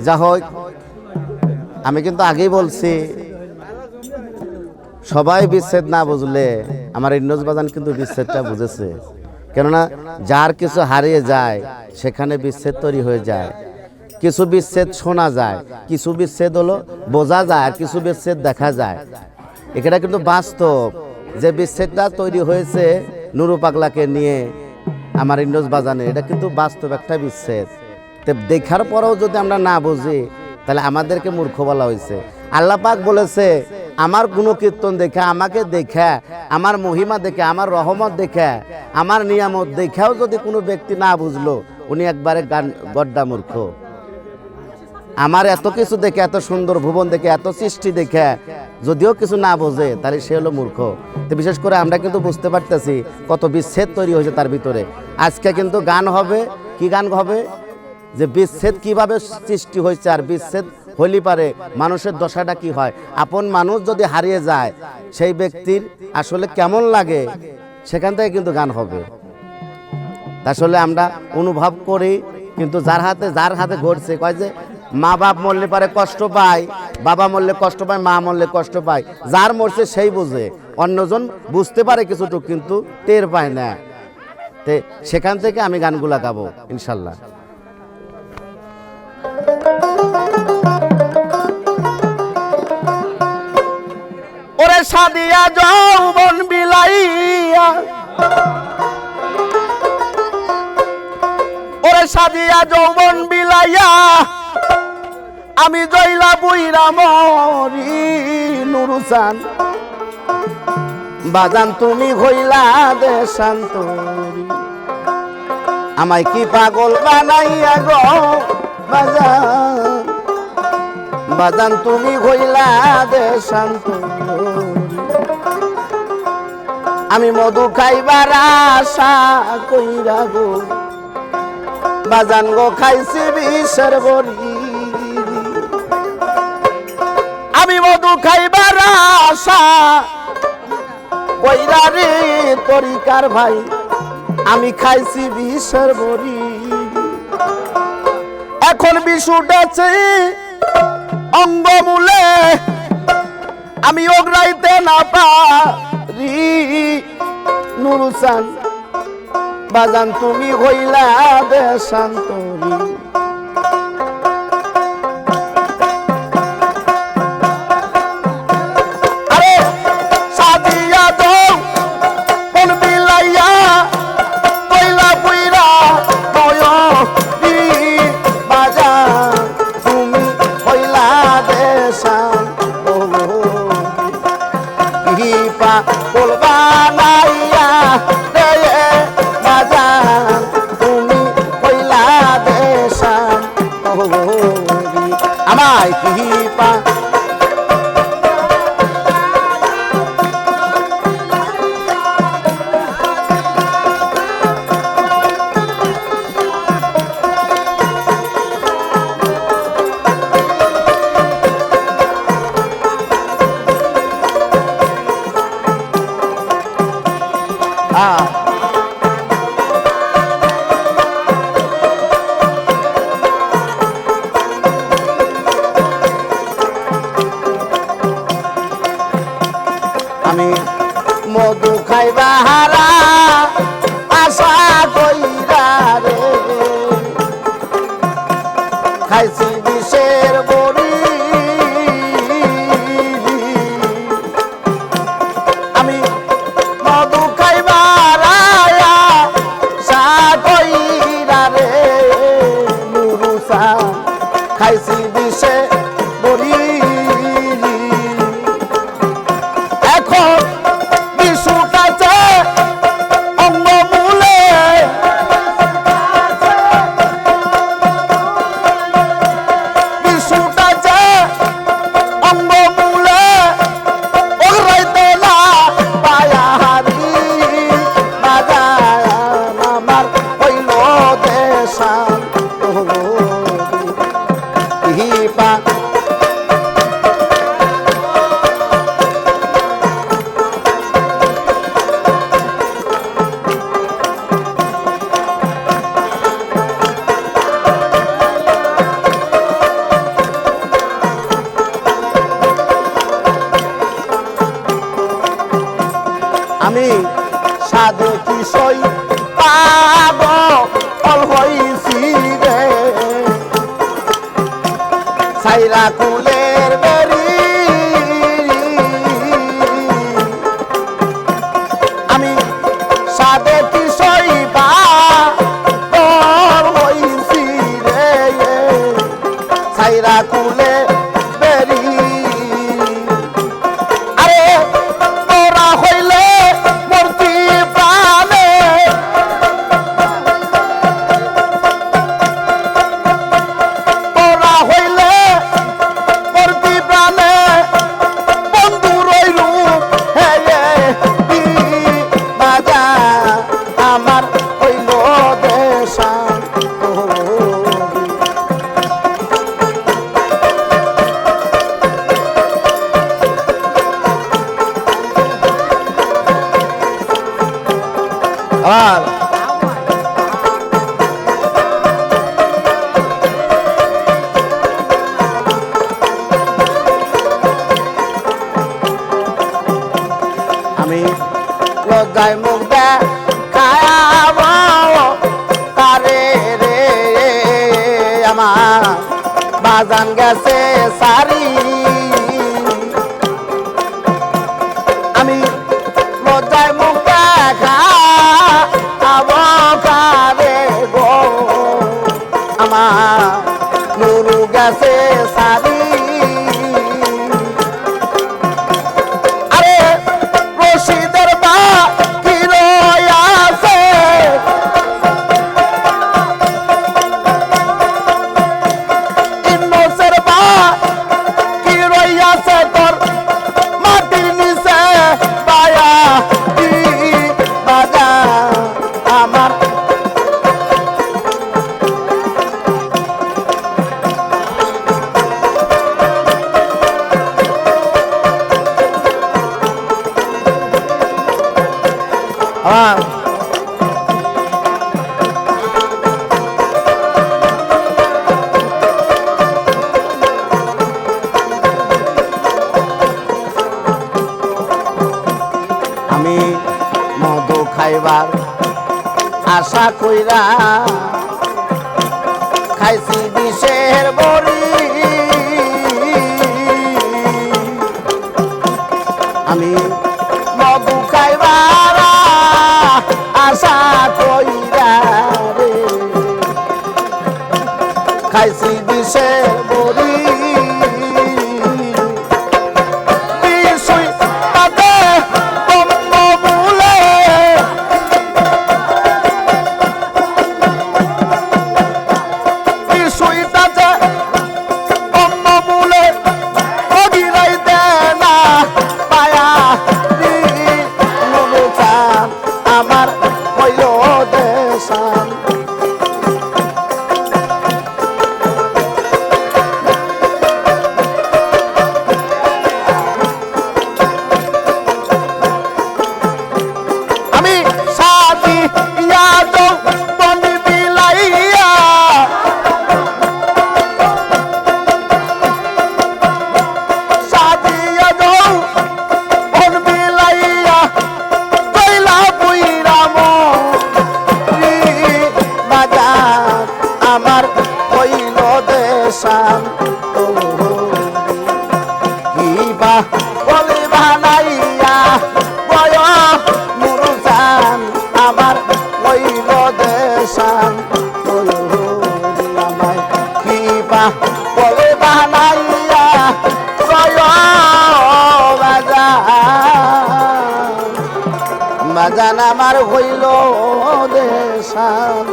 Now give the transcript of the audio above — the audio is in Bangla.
যা হোক, আমি কিন্তু আগেই বলছি সবাই বিচ্ছেদ না বুঝলে আমার ইন্নজ বাজান কিন্তু বিচ্ছেদটা বুঝেছে। কেননা যার কিছু হারিয়ে যায় সেখানে বিচ্ছেদ তৈরি হয়ে যায়। কিছু বিচ্ছেদ শোনা যায়, কিছু বিচ্ছেদ হলো বোঝা যায়, আর কিছু বিচ্ছেদ দেখা যায়। এটা কিন্তু বাস্তব যে বিচ্ছেদটা তৈরি হয়েছে নুরু পাগলাকে নিয়ে আমার ইন্নজ বাজানে, এটা কিন্তু বাস্তব একটা বিচ্ছেদ। তো দেখার পরেও যদি আমরা না বুঝি তাহলে আমাদেরকে মূর্খ বলা হয়েছে। আল্লাহ পাক বলেছে আমার গুণকীর্তন দেখে, আমাকে দেখে, আমার মহিমা দেখে, আমার রহমত দেখে, আমার নিয়ামত দেখেও যদি কোনো ব্যক্তি না বুঝলো উনি একবারে গড্ডা মূর্খ। আমার এত কিছু দেখে, এত সুন্দর ভুবন দেখে, এত সৃষ্টি দেখে যদিও কিছু না বোঝে তাহলে সে হলো মূর্খ। তো বিশেষ করে আমরা কিন্তু বুঝতে পারতেছি কত বিচ্ছেদ তৈরি হয়েছে তার ভিতরে। আজকে কিন্তু গান হবে, কি গান হবে যে বিচ্ছেদ কিভাবে সৃষ্টি হয়েছে, আর বিচ্ছেদ হইলে পারে মানুষের দশাটা কি হয়। আপন মানুষ যদি হারিয়ে যায় সেই ব্যক্তির আসলে কেমন লাগে, সেখান থেকে কিন্তু গান হবে। আসলে আমরা অনুভব করি, কিন্তু যার হাতে ঘটছে কয় যে মা বাপ মরলে পারে কষ্ট পায়, বাবা মরলে কষ্ট পায়, মা মরলে কষ্ট পায়। যার মরছে সেই বোঝে, অন্যজন বুঝতে পারে কিছুটুকু কিন্তু টের পায় না। তে সেখান থেকে আমি গানগুলা গাবো ইনশাল্লাহ। ওরে সাদিয়া যৌবন বিলাইয়া, ওরে সাদিয়া যৌবন বিলাইয়া আমি জইলা বুইরা মরি নুরুসান বাজান তুমি হইলা দেশান্তরি। আমায় কি পাগল বানাইয়া গো বাজান, বাজান তুমি হইলা দেশান্তরি। আমি মধু খাইবার আশা কইরা গো বাজান গো খাইছি বিষের বড়ি। আমি মধু খাইবার আশা কইরা রে তরিকার ভাই, আমি খাইছি বিষের বড়ি। এখন বিষ উঠেছে অঙ্গমূলে, আমি ওগরাইতে না পারি নুরুসান বাজান তুমি হইলা দেশান্তরি। আরে সাদিয়া যৌবন বিলাইয়া কইলা বুইরা ময়ূরী বাজান তুমি হইলা দেশান্তরি। কি পাগল বানাইয়া রে বাজান তুমি হইলা দেশান্তরি। আমায় কি আমি মধু খাইবা হারা আশা কইরা রে খাইছি বিষের বড়ি। আমি মধু খাইবা আশা কইরা রে নুরুসান খাইছি বিষের বড়ি। এখন বিশুটাছে অঙ্গমূলে, বিশুটাছে অঙ্গমূলে ওরাইতে না পায়ারি বাজান আমার হইল দেশান্তরি। পা বিষয় পাগল হইছি রে সাইরা কুলের বেরি আমি সাদে বিষয় পাগল হইছি রে সাইরা কুলে বেরি আরে তোরা হইলে মূর্তি প্রাণে তোরা হইলে মূর্তি প্রাণে বন্ধু রইলু হে বাজা আমার হইল দেশান আর আমি লজ্জায় মুখ দেখাব তারে রে আমার বাজান গেছে সারি আমি লজ্জায় মুখ দেখাব কারে গো আমার নুরু গেছে সারি রশিদের বা কি রয়াছে ইন্নসের বা কি রয়াছে তোর মাটির নিচে পায়া কি বাজা আমার আমি মধু খাইবার আশা কইরা খাইছি বিষের বড়ি আমি মধু খাইবার আশা কইরা রে খাইছি বিষের বড়ি আমার হইল দেশান আমি সাথী ইয়াদ বনি বিলাইয়া সাথী ইয়াদ বন বিলাইয়া আমার হইল দেশান কিবা বলে বানাইয়া বয় মুরুজান আমার হইল দেশান আমায় কিবা বলে বানাইয়া বয় বাজান আমার হইল দেশান।